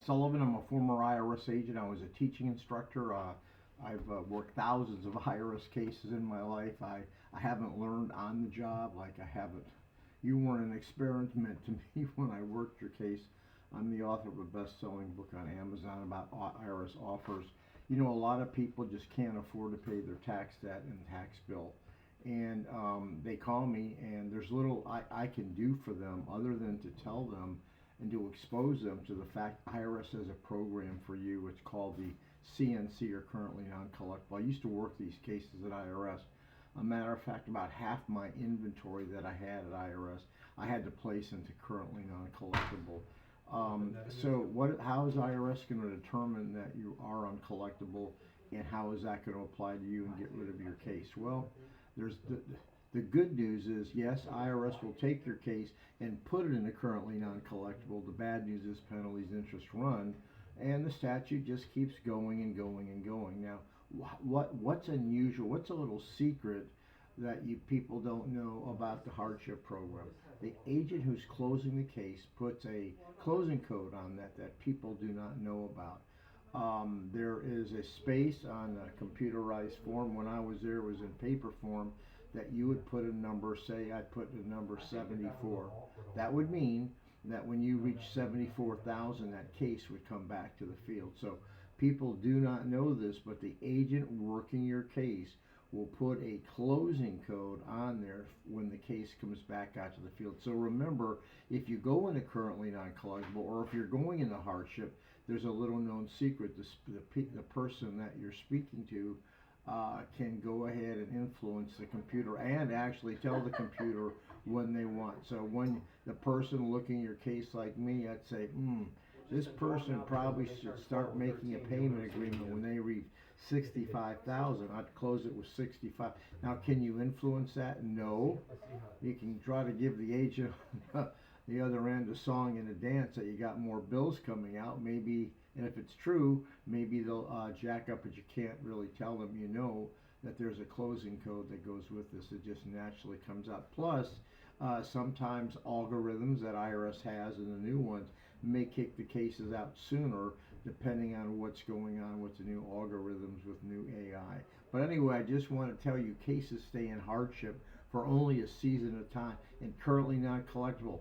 Sullivan. I'm a former IRS agent. I was a teaching instructor. I've worked thousands of IRS cases in my life. I haven't learned on the job, like I haven't. You weren't an experiment to me when I worked your case. I'm the author of a best-selling book on Amazon about IRS offers. You know, a lot of people just can't afford to pay their tax debt and tax bill. And they call me, and there's little I can do for them other than to tell them and to expose them to the fact IRS has a program for you. It's called the CNC, or currently non-collectible. I used to work these cases at IRS. A matter of fact, about half my inventory that I had at IRS, I had to place into currently non-collectible. How is IRS going to determine that you are uncollectible, and how is that going to apply to you and get rid of your case? Well, there's the good news is, yes, IRS will take your case and put it into currently non-collectible. The bad news is penalties, interest run, and the statute just keeps going and going and going. Now, what's unusual? What's a little secret that you people don't know about the hardship program? The agent who's closing the case puts a closing code on that people do not know about. There is a space on a computerized form. When I was there, it was in paper form, that you would put a number. Say I put the number 74. That would mean that when you reach 74,000, that case would come back to the field. So people do not know this, but the agent working your case will put a closing code on there when the case comes back out to the field. So remember, if you go into currently non-collectible, or if you're going into hardship, there's a little known secret. The person that you're speaking to can go ahead and influence the computer and actually tell the computer when they want. So when the person looking your case, like me, I'd say, this person probably should start making a payment agreement when they reach 65,000. I'd close it with 65. Now, can you influence that? No. You can try to give the agent the other end a song and a dance that you got more bills coming out. Maybe, and if it's true, maybe they'll jack up, but you can't really tell them, that there's a closing code that goes with this. It just naturally comes out. Plus, sometimes algorithms that IRS has, and the new ones, may kick the cases out sooner, depending on what's going on with the new algorithms with new AI. But anyway, I just want to tell you, cases stay in hardship for only a season at a time, and currently non-collectible,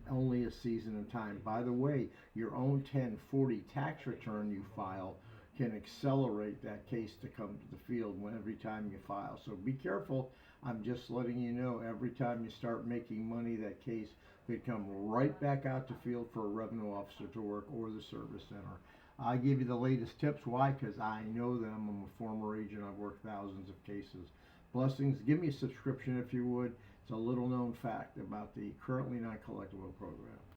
only a season at a time. By the way, your own 1040 tax return you file can accelerate that case to come to the field every time you file. So be careful. I'm just letting you know, every time you start making money, that case could come right back out to field for a revenue officer to work, or the service center. I give you the latest tips. Why? Because I know them. I'm a former agent. I've worked thousands of cases. Blessings. Give me a subscription if you would. It's a little known fact about the currently non-collectible program.